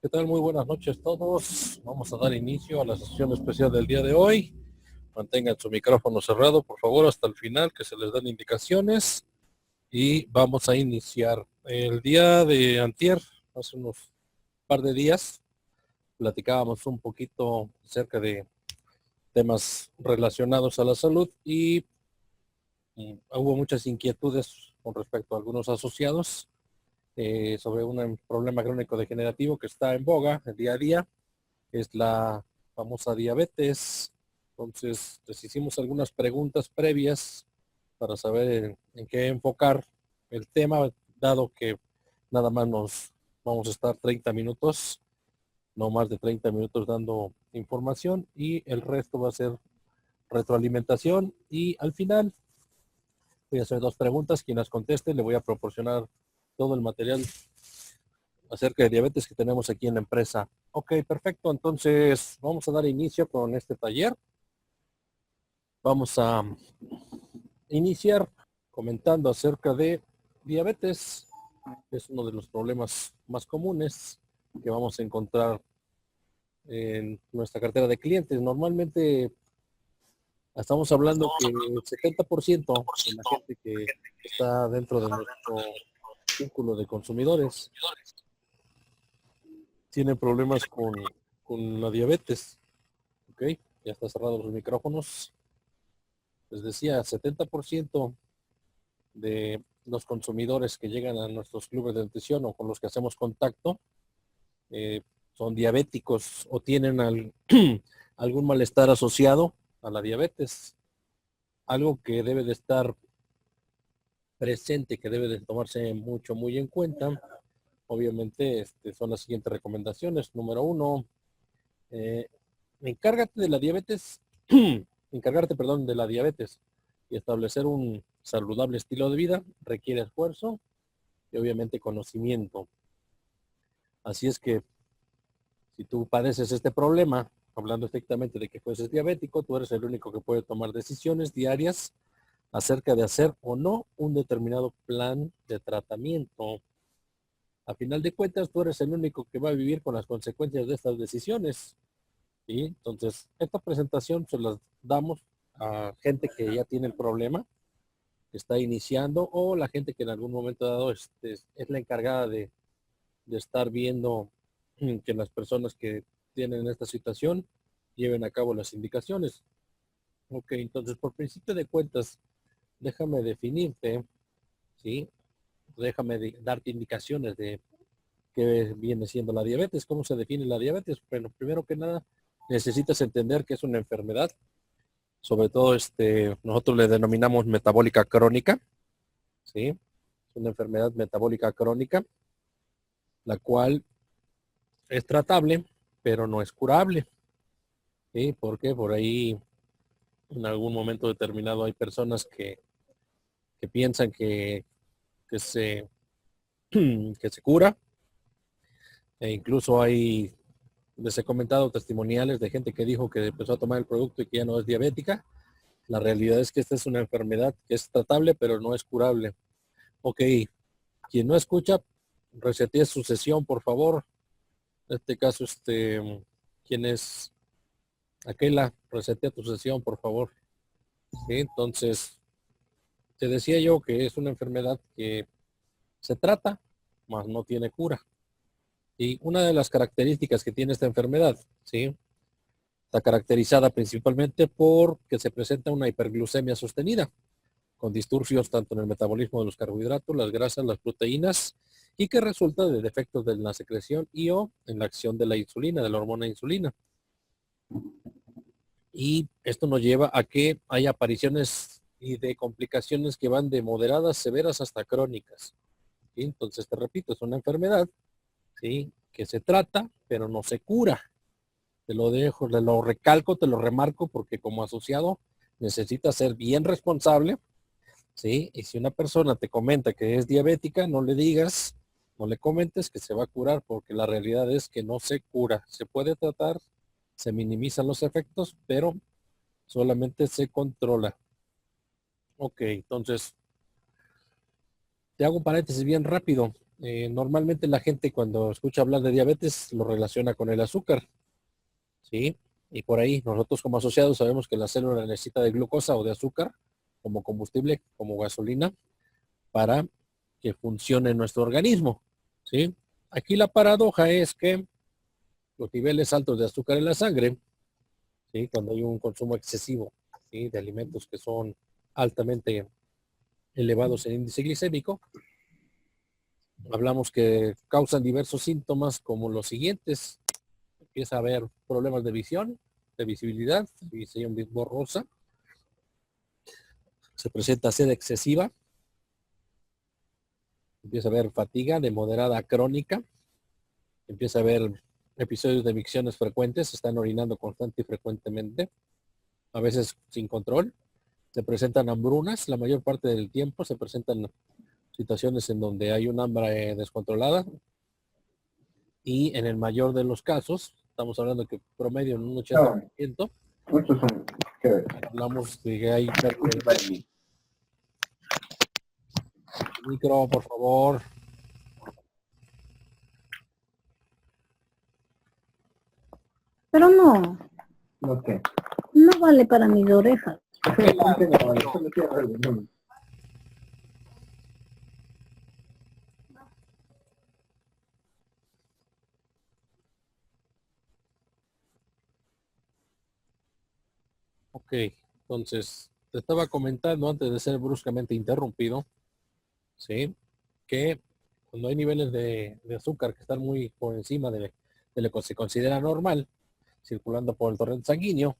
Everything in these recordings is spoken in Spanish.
¿Qué tal? Muy buenas noches a todos. Vamos a dar inicio a la sesión especial del día de hoy. Mantengan su micrófono cerrado, por favor, hasta el final, que se les dan indicaciones. Y vamos a iniciar. El día de antier, hace unos par de días, platicábamos un poquito acerca de temas relacionados a la salud y hubo muchas inquietudes con respecto a algunos asociados sobre un problema crónico degenerativo que está en boga el día a día, es la famosa diabetes. Entonces, les hicimos algunas preguntas previas para saber en qué enfocar el tema, dado que nada más nos vamos a estar 30 minutos, no más de 30 minutos dando información y el resto va a ser retroalimentación y al final voy a hacer dos preguntas. Quien las conteste le voy a proporcionar todo el material acerca de diabetes que tenemos aquí en la empresa. Ok, perfecto. Entonces vamos a dar inicio con este taller. Vamos a iniciar comentando acerca de diabetes. Es uno de los problemas más comunes que vamos a encontrar en nuestra cartera de clientes. Normalmente estamos hablando que el 70% de la gente que está dentro de nuestro círculo de consumidores tiene problemas con la diabetes. Ok, ya está cerrado los micrófonos. Les decía, 70% de los consumidores que llegan a nuestros clubes de nutrición o con los que hacemos contacto eh, son diabéticos o tienen algún malestar asociado a la diabetes. Algo que debe de estar presente, que debe de tomarse muy en cuenta. Obviamente son las siguientes recomendaciones. Número uno, eh, encárgate de la diabetes, encargarte, perdón, de la diabetes y establecer un saludable estilo de vida requiere esfuerzo y obviamente conocimiento. Así es que si tú padeces este problema, hablando estrictamente de que fueses diabético, tú eres el único que puede tomar decisiones diarias acerca de hacer o no un determinado plan de tratamiento. A final de cuentas, tú eres el único que va a vivir con las consecuencias de estas decisiones. ¿Sí? Entonces, esta presentación se las damos a gente que ya tiene el problema, que está iniciando, o la gente que en algún momento dado es la encargada de estar viendo que las personas que tienen esta situación lleven a cabo las indicaciones. Ok, entonces por principio de cuentas, déjame definirte, ¿sí? Déjame darte indicaciones de qué viene siendo la diabetes, cómo se define la diabetes. Bueno, primero que nada, necesitas entender que es una enfermedad, sobre todo nosotros le denominamos metabólica crónica, ¿sí? Es una enfermedad metabólica crónica, la cual es tratable, pero no es curable. ¿Sí? ¿Por qué? Por ahí en algún momento determinado hay personas que piensan que se, que se cura, e incluso les he comentado testimoniales de gente que dijo que empezó a tomar el producto y que ya no es diabética. La realidad es que esta es una enfermedad que es tratable, pero no es curable. Ok, quien no escucha, resetee su sesión, por favor. En este caso, ¿quién es? Aquela, resetea tu sesión, por favor. ¿Sí? Entonces, te decía yo que es una enfermedad que se trata, mas no tiene cura. Y una de las características que tiene esta enfermedad, ¿sí? Está caracterizada principalmente por que se presenta una hiperglucemia sostenida, con disturbios tanto en el metabolismo de los carbohidratos, las grasas, las proteínas, y que resulta de defectos de la secreción y o en la acción de la insulina, de la hormona insulina. Y esto nos lleva a que haya apariciones y de complicaciones que van de moderadas, severas hasta crónicas. ¿Sí? Entonces, te repito, es una enfermedad, ¿sí? Que se trata, pero no se cura. Te lo dejo, te lo recalco, te lo remarco, porque como asociado necesitas ser bien responsable, ¿sí? Y si una persona te comenta que es diabética, no le digas, no le comentes que se va a curar, porque la realidad es que no se cura. Se puede tratar, se minimizan los efectos, pero solamente se controla. Ok, entonces, te hago un paréntesis bien rápido. Normalmente la gente cuando escucha hablar de diabetes lo relaciona con el azúcar, ¿sí? Y por ahí nosotros como asociados sabemos que la célula necesita de glucosa o de azúcar como combustible, como gasolina, para que funcione nuestro organismo, ¿sí? Aquí la paradoja es que los niveles altos de azúcar en la sangre, ¿sí? Cuando hay un consumo excesivo, ¿sí? De alimentos que son altamente elevados en índice glicémico, hablamos que causan diversos síntomas como los siguientes. Empieza a haber problemas de visión, de visibilidad, visión borrosa, se presenta sed excesiva, empieza a haber fatiga de moderada a crónica, empieza a haber episodios de micciones frecuentes, se están orinando constante y frecuentemente, a veces sin control, se presentan hambrunas, la mayor parte del tiempo se presentan situaciones en donde hay un hambre descontrolada y en el mayor de los casos, estamos hablando que promedio en un 80%, hablamos de que hay micro, por favor. Pero no, Ok. no vale para mis orejas. Ok, entonces te estaba comentando antes de ser bruscamente interrumpido, ¿sí? Que cuando hay niveles de azúcar que están muy por encima de lo que se considera normal, circulando por el torrente sanguíneo,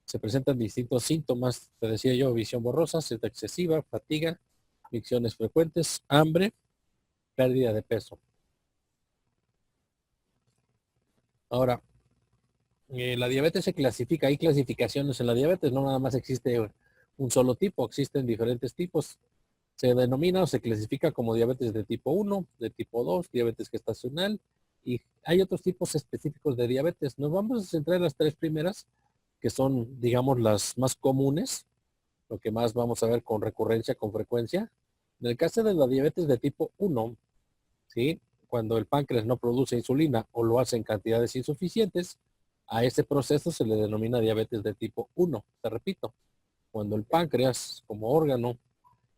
se presentan distintos síntomas, te decía yo, visión borrosa, sed excesiva, fatiga, micciones frecuentes, hambre, pérdida de peso. Ahora, la diabetes se clasifica, hay clasificaciones en la diabetes, no nada más existe un solo tipo, existen diferentes tipos. Se denomina o se clasifica como diabetes de tipo 1, de tipo 2, diabetes gestacional, y hay otros tipos específicos de diabetes. Nos vamos a centrar en las tres primeras, que son, digamos, las más comunes, lo que más vamos a ver con recurrencia, con frecuencia. En el caso de la diabetes de tipo 1, ¿sí? Cuando el páncreas no produce insulina o lo hace en cantidades insuficientes, a ese proceso se le denomina diabetes de tipo 1. Te repito, cuando el páncreas como órgano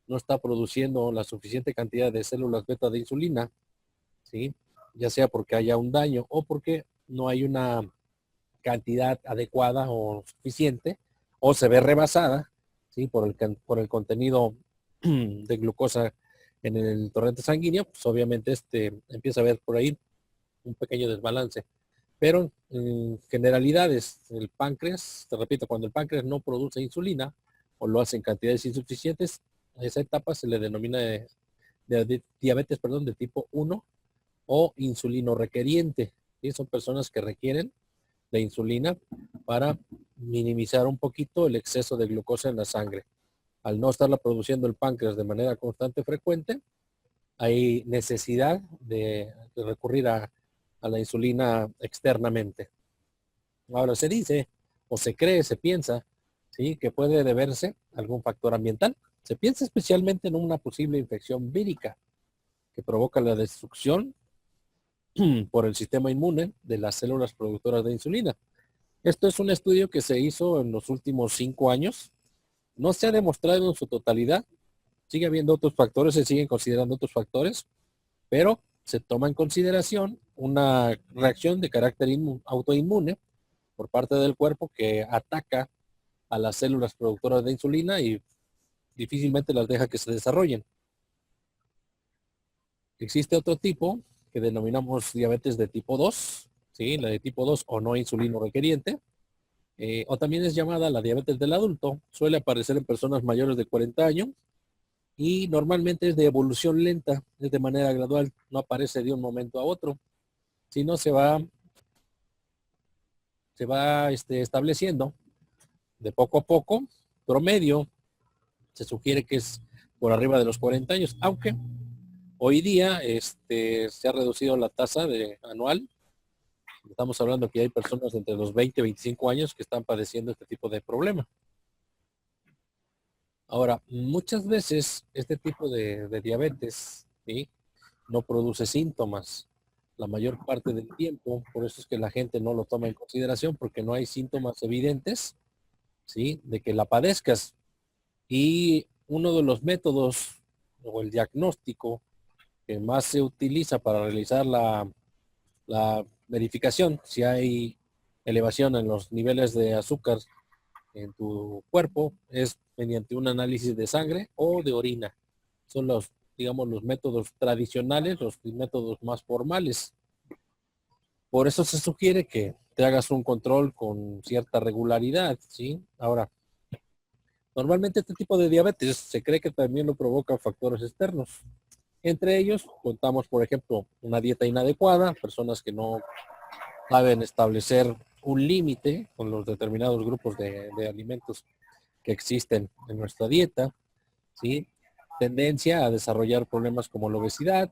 no está produciendo la suficiente cantidad de células beta de insulina, ¿sí? Ya sea porque haya un daño o porque no hay una cantidad adecuada o suficiente, o se ve rebasada, ¿sí? Por el contenido de glucosa en el torrente sanguíneo, pues obviamente empieza a haber por ahí un pequeño desbalance. Pero en generalidades, el páncreas, te repito, cuando el páncreas no produce insulina o lo hace en cantidades insuficientes, a esa etapa se le denomina de diabetes, perdón, de tipo 1 o insulino requeriente. ¿Sí? Son personas que requieren de insulina para minimizar un poquito el exceso de glucosa en la sangre. Al no estarla produciendo el páncreas de manera constante y frecuente, hay necesidad de recurrir a la insulina externamente. Ahora se dice, o se cree, se piensa, ¿sí? Que puede deberse a algún factor ambiental. Se piensa especialmente en una posible infección vírica que provoca la destrucción por el sistema inmune de las células productoras de insulina. Esto es un estudio que se hizo en los últimos 5 años. No se ha demostrado en su totalidad. Sigue habiendo otros factores, se siguen considerando otros factores, pero se toma en consideración una reacción de carácter autoinmune por parte del cuerpo que ataca a las células productoras de insulina y difícilmente las deja que se desarrollen. Existe otro tipo que denominamos diabetes de tipo 2, ¿sí? La de tipo 2 o no insulino requeriente, o también es llamada la diabetes del adulto. Suele aparecer en personas mayores de 40 años y normalmente es de evolución lenta, es de manera gradual, no aparece de un momento a otro, sino se va estableciendo de poco a poco. Promedio se sugiere que es por arriba de los 40 años, aunque hoy día se ha reducido la tasa anual. Estamos hablando que hay personas entre los 20 y 25 años que están padeciendo este tipo de problema. Ahora, muchas veces este tipo de diabetes, ¿sí? no produce síntomas la mayor parte del tiempo, por eso es que la gente no lo toma en consideración, porque no hay síntomas evidentes, ¿sí?, de que la padezcas. Y uno de los métodos o el diagnóstico que más se utiliza para realizar la verificación si hay elevación en los niveles de azúcar en tu cuerpo es mediante un análisis de sangre o de orina. Son los, digamos, los métodos tradicionales, los métodos más formales. Por eso se sugiere que te hagas un control con cierta regularidad, ¿sí? Ahora, normalmente este tipo de diabetes se cree que también lo provocan factores externos. Entre ellos contamos, por ejemplo, una dieta inadecuada, personas que no saben establecer un límite con los determinados grupos de alimentos que existen en nuestra dieta, ¿sí? Tendencia a desarrollar problemas como la obesidad,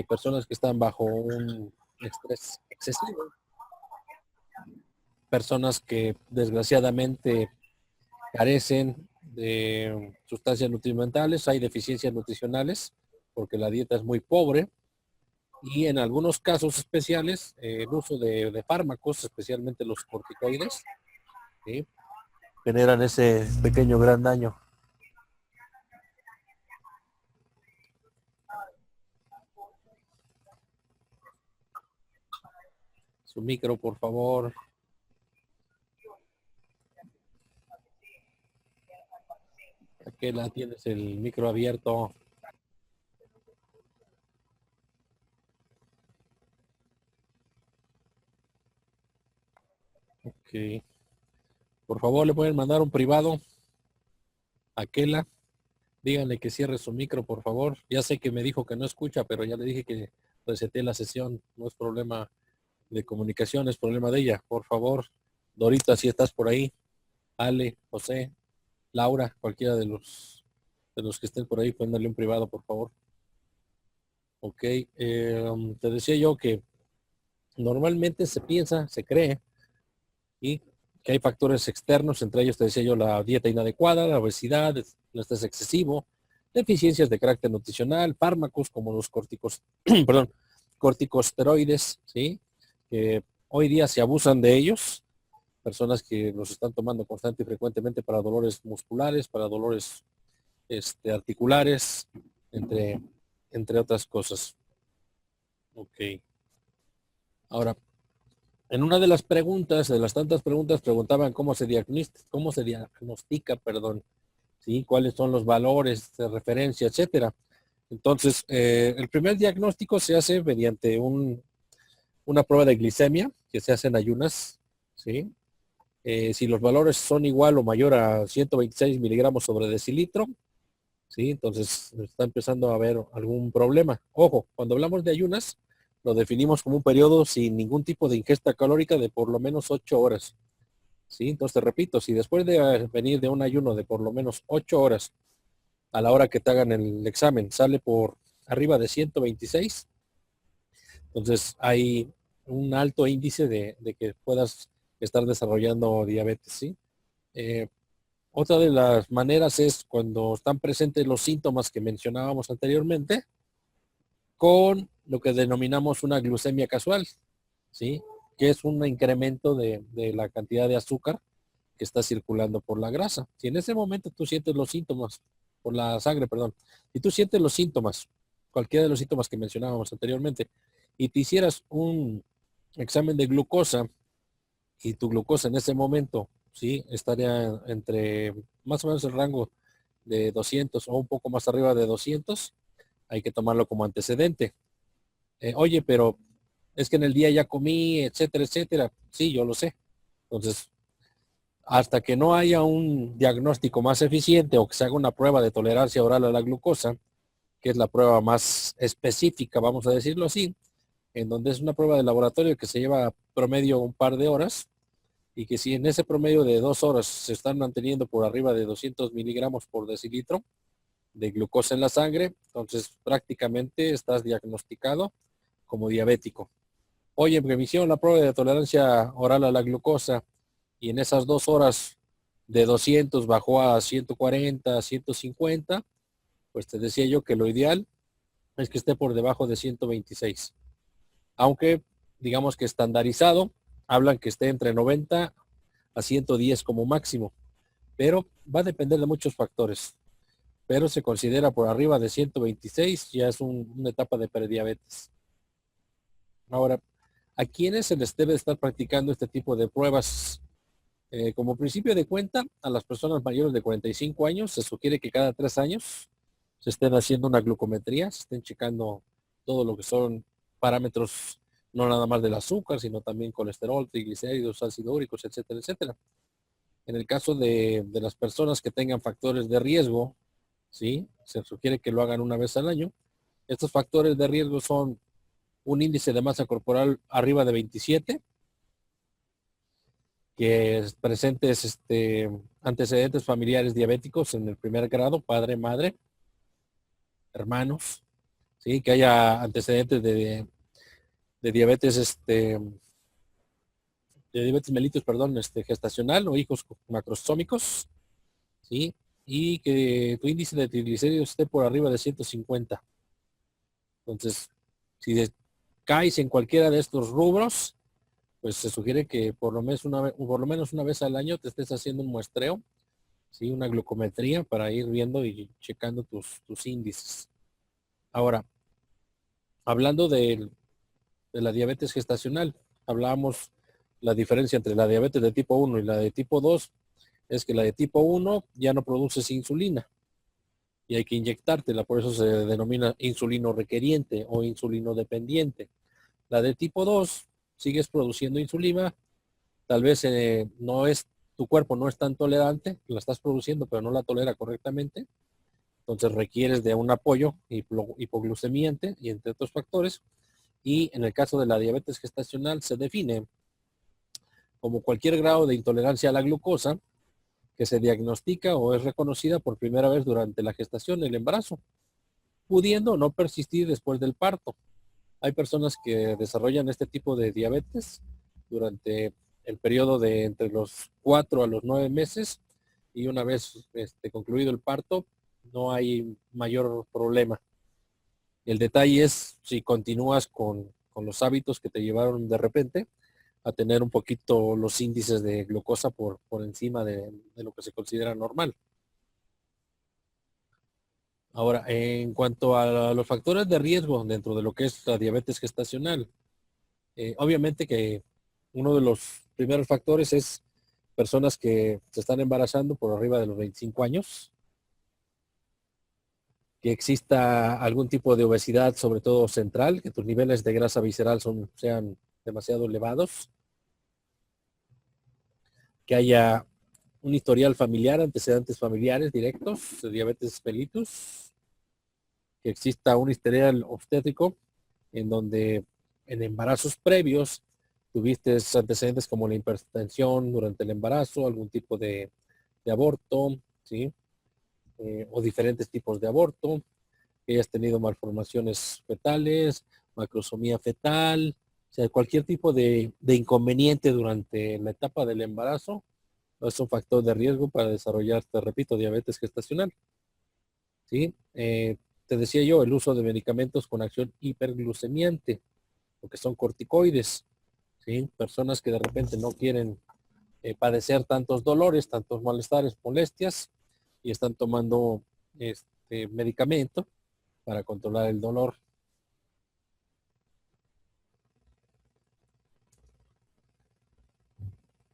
personas que están bajo un estrés excesivo, personas que desgraciadamente carecen de sustancias nutrimentales, hay deficiencias nutricionales porque la dieta es muy pobre y en algunos casos especiales el uso de fármacos, especialmente los corticoides, ¿sí?, generan ese pequeño gran daño. Su micro, por favor. Aquí la tienes el micro abierto. Ok. Por favor, le pueden mandar un privado a Kela. Díganle que cierre su micro, por favor. Ya sé que me dijo que no escucha, pero ya le dije que reseté la sesión. No es problema de comunicación, es problema de ella. Por favor, Dorita, si estás por ahí. Ale, José, Laura, cualquiera de los que estén por ahí, pueden darle un privado, por favor. Ok. Te decía yo que normalmente se piensa, se cree, y que hay factores externos, entre ellos te decía yo la dieta inadecuada, la obesidad, el estrés excesivo, deficiencias de carácter nutricional, fármacos como los perdón, corticosteroides, ¿sí?, que hoy día se abusan de ellos, personas que los están tomando constante y frecuentemente para dolores musculares, para dolores articulares, entre otras cosas. Ok. Ahora, en una de las preguntas, de las tantas preguntas, preguntaban cómo se diagnostica, perdón, ¿sí?, cuáles son los valores de referencia, etcétera. Entonces, el primer diagnóstico se hace mediante una prueba de glicemia que se hace en ayunas, ¿sí? Si los valores son igual o mayor a 126 miligramos sobre decilitro, ¿sí?, entonces está empezando a haber algún problema. Ojo, cuando hablamos de ayunas, lo definimos como un periodo sin ningún tipo de ingesta calórica de por lo menos 8 horas. ¿Sí? Entonces te repito, si después de venir de un ayuno de por lo menos 8 horas, a la hora que te hagan el examen, sale por arriba de 126, entonces hay un alto índice de que puedas estar desarrollando diabetes, ¿sí? Otra de las maneras es cuando están presentes los síntomas que mencionábamos anteriormente, con lo que denominamos una glucemia casual, ¿sí?, que es un incremento de la cantidad de azúcar que está circulando por la grasa. Si en ese momento tú sientes los síntomas, por la sangre, perdón, si tú sientes los síntomas, cualquiera de los síntomas que mencionábamos anteriormente, y te hicieras un examen de glucosa y tu glucosa en ese momento, ¿sí?, estaría entre más o menos el rango de 200 o un poco más arriba de 200, hay que tomarlo como antecedente. Oye, pero es que en el día ya comí, etcétera, etcétera. Sí, yo lo sé. Entonces, hasta que no haya un diagnóstico más eficiente o que se haga una prueba de tolerancia oral a la glucosa, que es la prueba más específica, vamos a decirlo así, en donde es una prueba de laboratorio que se lleva promedio un par de horas, y que si en ese promedio de 2 horas se están manteniendo por arriba de 200 miligramos por decilitro de glucosa en la sangre, entonces prácticamente estás diagnosticado como diabético. Oye, me hicieron la prueba de tolerancia oral a la glucosa y en esas 2 horas de 200 bajó a 140, 150, pues te decía yo que lo ideal es que esté por debajo de 126. Aunque digamos que estandarizado, hablan que esté entre 90 a 110 como máximo, pero va a depender de muchos factores. Pero se considera por arriba de 126, ya es una etapa de prediabetes. Ahora, ¿a quiénes se les debe estar practicando este tipo de pruebas? Como principio de cuenta, a las personas mayores de 45 años se sugiere que cada 3 años se estén haciendo una glucometría, se estén checando todo lo que son parámetros, no nada más del azúcar, sino también colesterol, triglicéridos, ácidos úricos, etcétera, etcétera. En el caso de las personas que tengan factores de riesgo, ¿sí? Se sugiere que lo hagan una vez al año. Estos factores de riesgo son un índice de masa corporal arriba de 27, que presentes antecedentes familiares diabéticos en el primer grado, padre, madre, hermanos, ¿sí? Que haya antecedentes de diabetes, de diabetes mellitus, perdón, gestacional o hijos macrosómicos, ¿sí? Y que tu índice de triglicéridos esté por arriba de 150. Entonces, si caes en cualquiera de estos rubros, pues se sugiere que por lo menos una vez al año te estés haciendo un muestreo, ¿sí? Una glucometría para ir viendo y checando tus índices. Ahora, hablando de la diabetes gestacional, hablábamos la diferencia entre la diabetes de tipo 1 y la de tipo 2, es que la de tipo 1 ya no produces insulina y hay que inyectártela, por eso se denomina insulino requeriente o insulino dependiente. La de tipo 2, sigues produciendo insulina, tal vez no es, tu cuerpo no es tan tolerante, la estás produciendo pero no la tolera correctamente, entonces requieres de un apoyo hipoglucemiante y entre otros factores. Y en el caso de la diabetes gestacional se define como cualquier grado de intolerancia a la glucosa que se diagnostica o es reconocida por primera vez durante la gestación, el embarazo, pudiendo no persistir después del parto. Hay personas que desarrollan este tipo de diabetes durante el periodo de entre los 4 a los 9 meses y una vez concluido el parto no hay mayor problema. El detalle es si continúas con los hábitos que te llevaron de repente a tener un poquito los índices de glucosa por encima de lo que se considera normal. Ahora, en cuanto a los factores de riesgo dentro de lo que es la diabetes gestacional, obviamente que uno de los primeros factores es personas que se están embarazando por arriba de los 25 años, que exista algún tipo de obesidad, sobre todo central, que tus niveles de grasa visceral sean demasiado elevados, que haya un historial familiar, antecedentes familiares directos de diabetes mellitus, que exista un historial obstétrico en donde en embarazos previos tuviste antecedentes como la hipertensión durante el embarazo, algún tipo de aborto, ¿sí? O diferentes tipos de aborto, que hayas tenido malformaciones fetales, macrosomía fetal, o sea, cualquier tipo de inconveniente durante la etapa del embarazo es un factor de riesgo para desarrollar, te repito, diabetes gestacional. ¿Sí? Te decía yo, el uso de medicamentos con acción hiperglucemiante, lo que son corticoides, ¿sí? Personas que de repente no quieren padecer tantos dolores, tantos malestares, molestias, y están tomando medicamento para controlar el dolor.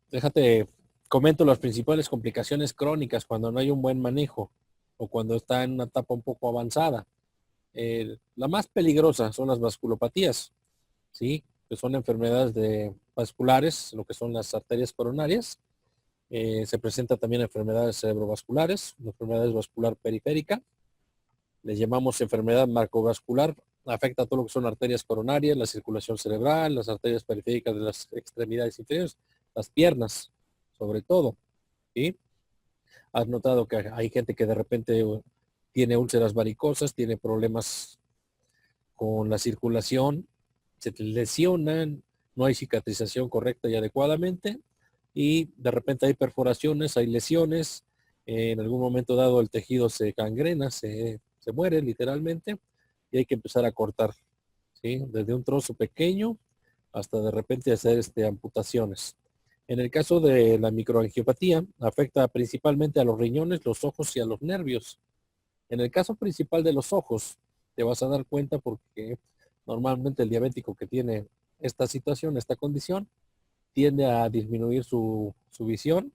Déjate, comento las principales complicaciones crónicas cuando no hay un buen manejo o cuando está en una etapa un poco avanzada. La más peligrosa son las vasculopatías, ¿sí? Que son enfermedades vasculares, lo que son las arterias coronarias. Se presenta también enfermedades cerebrovasculares, enfermedades vascular periférica. Les llamamos enfermedad macrovascular. Afecta a todo lo que son arterias coronarias, la circulación cerebral, las arterias periféricas de las extremidades inferiores, las piernas, sobre todo. ¿Sí? Has notado que hay gente que de repente tiene úlceras varicosas, tiene problemas con la circulación, se lesionan, no hay cicatrización correcta y adecuadamente, y de repente hay perforaciones, hay lesiones, en algún momento dado el tejido se gangrena, se muere literalmente, y hay que empezar a cortar, ¿sí? Desde un trozo pequeño hasta de repente hacer amputaciones. En el caso de la microangiopatía, afecta principalmente a los riñones, los ojos y a los nervios. En el caso principal de los ojos, te vas a dar cuenta porque normalmente el diabético que tiene esta situación, esta condición, tiende a disminuir su visión,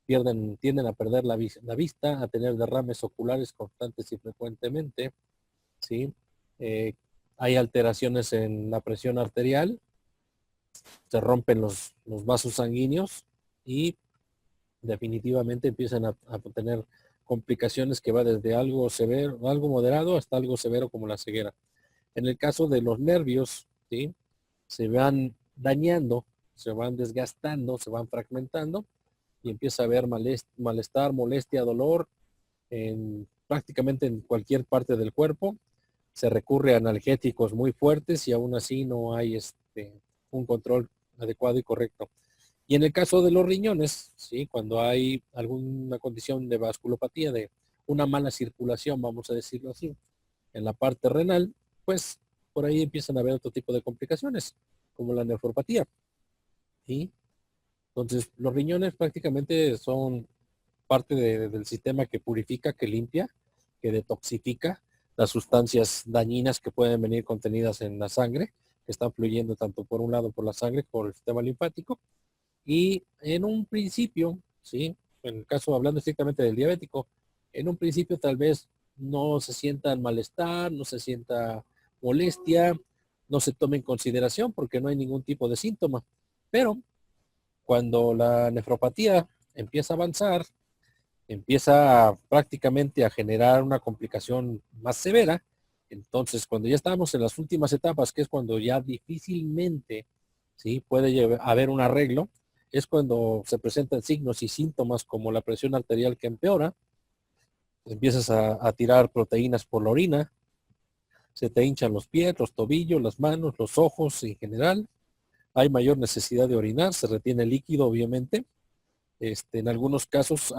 tienden a perder la vista, a tener derrames oculares constantes y frecuentemente, ¿sí? Hay alteraciones en la presión arterial, se rompen los vasos sanguíneos y definitivamente empiezan a tener complicaciones que va desde algo severo, algo moderado hasta algo severo como la ceguera. En el caso de los nervios, ¿sí? Se van dañando, se van desgastando, se van fragmentando y empieza a haber malestar, molestia, dolor prácticamente en cualquier parte del cuerpo. Se recurre a analgésicos muy fuertes y aún así no hay un control adecuado y correcto. Y en el caso de los riñones, ¿sí? Cuando hay alguna condición de vasculopatía, de una mala circulación, vamos a decirlo así, en la parte renal, pues por ahí empiezan a haber otro tipo de complicaciones, como la nefropatía. ¿Sí? Entonces, los riñones prácticamente son parte del sistema que purifica, que limpia, que detoxifica las sustancias dañinas que pueden venir contenidas en la sangre, que están fluyendo tanto por un lado por la sangre, por el sistema linfático. Y en un principio, ¿sí? En el caso, hablando estrictamente del diabético, en un principio tal vez no se sienta malestar, no se sienta molestia, no se tome en consideración porque no hay ningún tipo de síntoma. Pero cuando la nefropatía empieza a avanzar, empieza prácticamente a generar una complicación más severa, entonces cuando ya estamos en las últimas etapas, que es cuando ya difícilmente, ¿sí? Puede haber un arreglo, es cuando se presentan signos y síntomas como la presión arterial que empeora, empiezas a tirar proteínas por la orina, se te hinchan los pies, los tobillos, las manos, los ojos en general, hay mayor necesidad de orinar, se retiene líquido obviamente. En algunos casos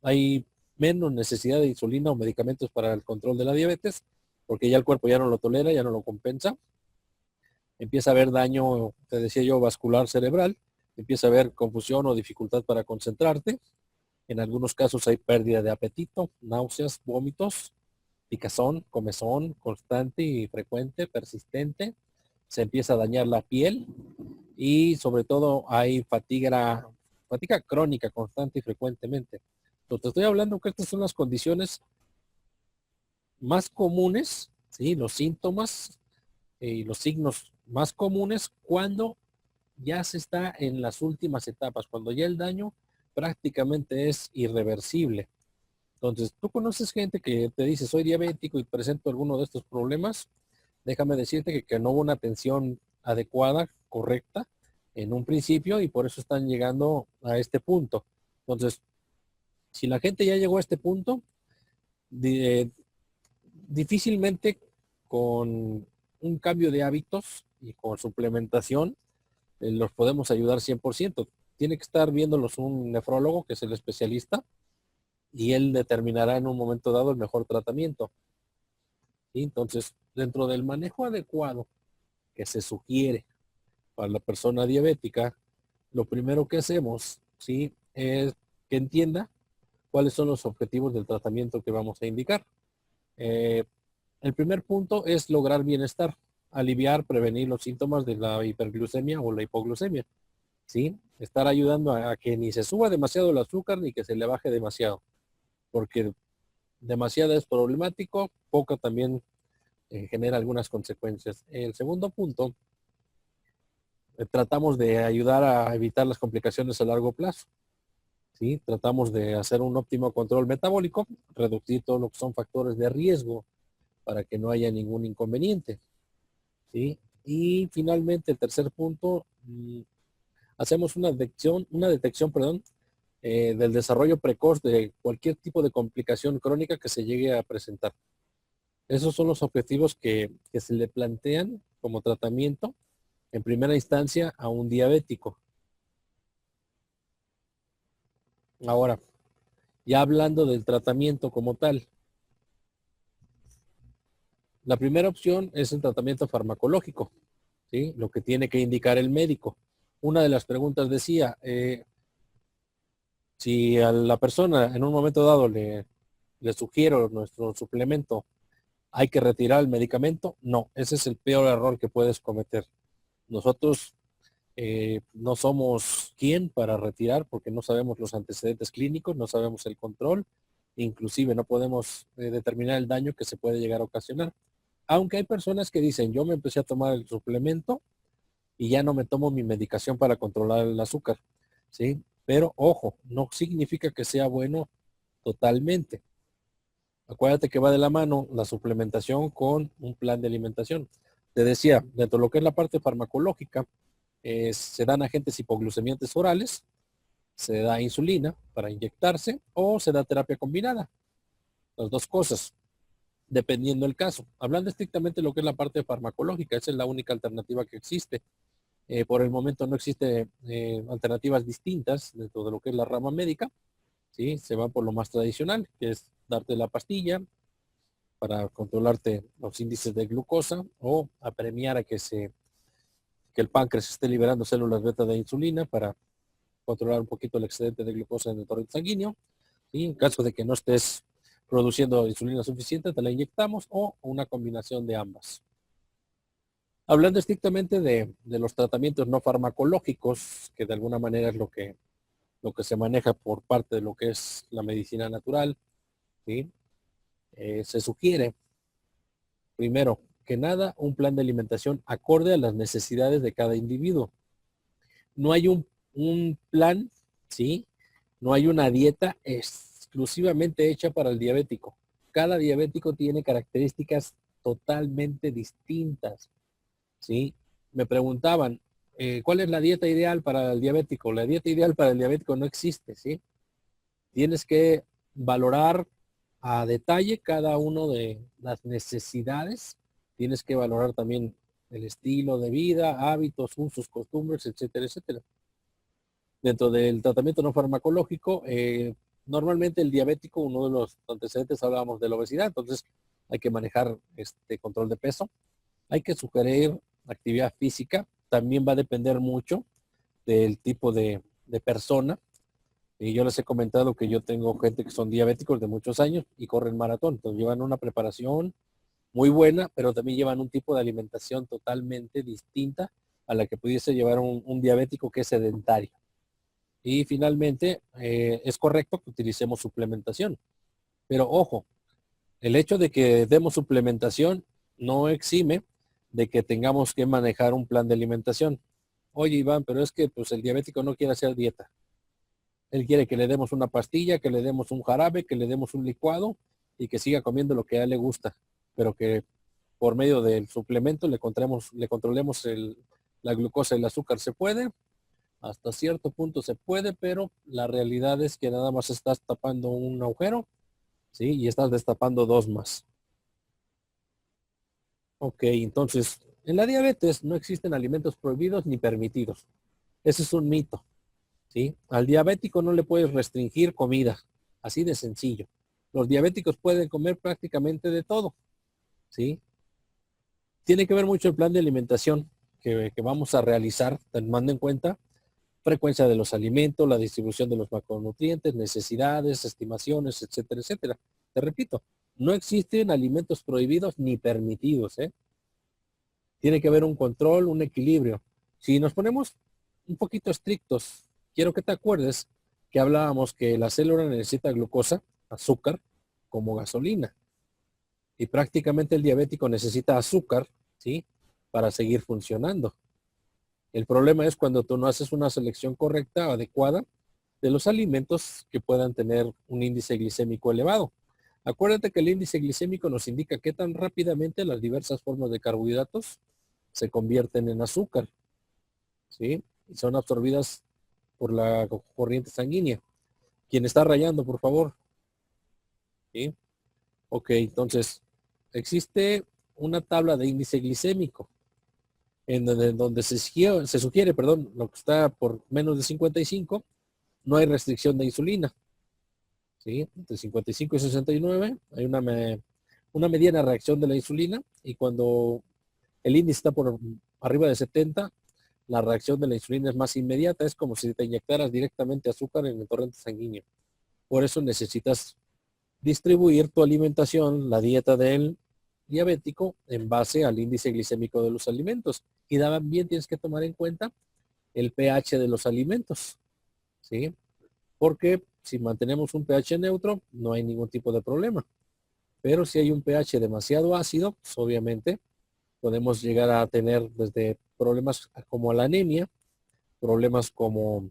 hay menos necesidad de insulina o medicamentos para el control de la diabetes, porque ya el cuerpo ya no lo tolera, ya no lo compensa. Empieza a haber daño, te decía yo, vascular cerebral, empieza a haber confusión o dificultad para concentrarte. En algunos casos hay pérdida de apetito, náuseas, vómitos, picazón, comezón constante y frecuente, persistente. Se empieza a dañar la piel y sobre todo hay fatiga crónica constante y frecuentemente. Entonces, te estoy hablando que estas son las condiciones más comunes, ¿sí? Los síntomas y los signos más comunes cuando ya se está en las últimas etapas, cuando ya el daño prácticamente es irreversible. Entonces, tú conoces gente que te dice, soy diabético y presento alguno de estos problemas. Déjame decirte que no hubo una atención adecuada, correcta, en un principio y por eso están llegando a este punto. Entonces, si la gente ya llegó a este punto, difícilmente con un cambio de hábitos y con suplementación los podemos ayudar 100%. Tiene que estar viéndolos un nefrólogo, que es el especialista, y él determinará en un momento dado el mejor tratamiento. ¿Sí? Entonces, dentro del manejo adecuado que se sugiere para la persona diabética, lo primero que hacemos, ¿sí? Es que entienda cuáles son los objetivos del tratamiento que vamos a indicar. El primer punto es lograr bienestar, aliviar, prevenir los síntomas de la hiperglucemia o la hipoglucemia, ¿sí? Estar ayudando a que ni se suba demasiado el azúcar ni que se le baje demasiado, porque demasiado es problemático, poco también genera algunas consecuencias. El segundo punto, tratamos de ayudar a evitar las complicaciones a largo plazo. ¿Sí? Tratamos de hacer un óptimo control metabólico, reducir todo lo que son factores de riesgo para que no haya ningún inconveniente. ¿Sí? Y finalmente, el tercer punto, hacemos una detección, del desarrollo precoz de cualquier tipo de complicación crónica que se llegue a presentar. Esos son los objetivos que se le plantean como tratamiento en primera instancia a un diabético. Ahora, ya hablando del tratamiento como tal, La primera opción es el tratamiento farmacológico, ¿sí? Lo que tiene que indicar el médico. Una de las preguntas decía, si a la persona en un momento dado le sugiero nuestro suplemento, ¿hay que retirar el medicamento? No, ese es el peor error que puedes cometer. Nosotros no somos quien para retirar porque no sabemos los antecedentes clínicos, no sabemos el control, inclusive no podemos determinar el daño que se puede llegar a ocasionar. Aunque hay personas que dicen, yo me empecé a tomar el suplemento y ya no me tomo mi medicación para controlar el azúcar, ¿sí? Pero ojo, no significa que sea bueno totalmente. Acuérdate que va de la mano la suplementación con un plan de alimentación. Te decía, dentro de lo que es la parte farmacológica, se dan agentes hipoglucemiantes orales, se da insulina para inyectarse o se da terapia combinada. Las dos cosas, dependiendo del caso. Hablando estrictamente de lo que es la parte farmacológica, esa es la única alternativa que existe. Por el momento no existe alternativas distintas dentro de lo que es la rama médica. ¿Sí? Se va por lo más tradicional, que es darte la pastilla para controlarte los índices de glucosa o apremiar a que el páncreas esté liberando células beta de insulina para controlar un poquito el excedente de glucosa en el torrente sanguíneo. Y en caso de que no estés produciendo insulina suficiente, te la inyectamos o una combinación de ambas. Hablando estrictamente de los tratamientos no farmacológicos, que de alguna manera es lo que se maneja por parte de lo que es la medicina natural, ¿sí? Se sugiere, primero que nada, un plan de alimentación acorde a las necesidades de cada individuo. No hay un plan, ¿sí? No hay una dieta exclusivamente hecha para el diabético. Cada diabético tiene características totalmente distintas, ¿sí? Me preguntaban, ¿cuál es la dieta ideal para el diabético? La dieta ideal para el diabético no existe, ¿sí? Tienes que valorar a detalle cada uno de las necesidades. Tienes que valorar también el estilo de vida, hábitos, usos, costumbres, etcétera, etcétera. Dentro del tratamiento no farmacológico, normalmente el diabético, uno de los antecedentes hablábamos de la obesidad, entonces hay que manejar este control de peso. Hay que sugerir actividad física. También va a depender mucho del tipo de persona. Y yo les he comentado que yo tengo gente que son diabéticos de muchos años y corren maratón. Entonces llevan una preparación muy buena, pero también llevan un tipo de alimentación totalmente distinta a la que pudiese llevar un diabético que es sedentario. Y finalmente, es correcto que utilicemos suplementación. Pero ojo, el hecho de que demos suplementación no exime de que tengamos que manejar un plan de alimentación. Oye, Iván, pero es que pues, el diabético no quiere hacer dieta. Él quiere que le demos una pastilla, que le demos un jarabe, que le demos un licuado y que siga comiendo lo que a él le gusta, pero que por medio del suplemento le controlemos la glucosa y el azúcar. Se puede, hasta cierto punto se puede, pero la realidad es que nada más estás tapando un agujero, ¿sí? Y estás destapando dos más. Ok, entonces, en la diabetes no existen alimentos prohibidos ni permitidos. Ese es un mito. ¿Sí? Al diabético no le puedes restringir comida, así de sencillo. Los diabéticos pueden comer prácticamente de todo, ¿sí? Tiene que ver mucho el plan de alimentación que vamos a realizar, tomando en cuenta frecuencia de los alimentos, la distribución de los macronutrientes, necesidades, estimaciones, etcétera, etcétera. Te repito, no existen alimentos prohibidos ni permitidos, ¿eh? Tiene que haber un control, un equilibrio. Si nos ponemos un poquito estrictos, quiero que te acuerdes que hablábamos que la célula necesita glucosa, azúcar, como gasolina. Y prácticamente el diabético necesita azúcar, ¿sí? Para seguir funcionando. El problema es cuando tú no haces una selección correcta, adecuada, de los alimentos que puedan tener un índice glicémico elevado. Acuérdate que el índice glicémico nos indica qué tan rápidamente las diversas formas de carbohidratos se convierten en azúcar, ¿sí? Y son absorbidas por la corriente sanguínea. ¿Quién está rayando, por favor? ¿Sí? Ok, entonces, existe una tabla de índice glicémico en donde se sugiere, lo que está por menos de 55, no hay restricción de insulina. ¿Sí? Entre 55 y 69 hay una mediana reacción de la insulina, y cuando el índice está por arriba de 70, la reacción de la insulina es más inmediata, es como si te inyectaras directamente azúcar en el torrente sanguíneo. Por eso necesitas distribuir tu alimentación, la dieta del diabético, en base al índice glicémico de los alimentos. Y también tienes que tomar en cuenta el pH de los alimentos, ¿sí? Porque si mantenemos un pH neutro, no hay ningún tipo de problema. Pero si hay un pH demasiado ácido, pues obviamente podemos llegar a tener desde problemas como la anemia, problemas como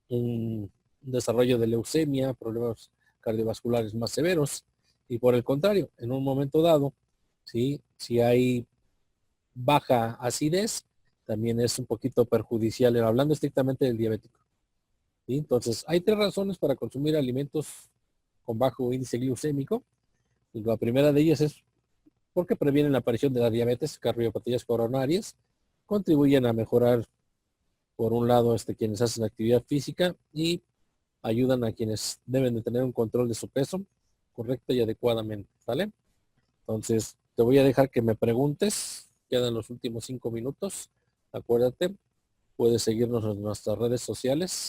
un desarrollo de leucemia, problemas cardiovasculares más severos. Y por el contrario, en un momento dado, ¿sí? Si hay baja acidez, también es un poquito perjudicial, hablando estrictamente del diabético, ¿sí? Entonces, hay 3 razones para consumir alimentos con bajo índice glucémico. Y la primera de ellas es porque previenen la aparición de la diabetes, cardiopatías coronarias, contribuyen a mejorar, por un lado, quienes hacen actividad física, y ayudan a quienes deben de tener un control de su peso correcto y adecuadamente, ¿sale? Entonces, te voy a dejar que me preguntes, quedan los últimos 5 minutos. Acuérdate, puedes seguirnos en nuestras redes sociales.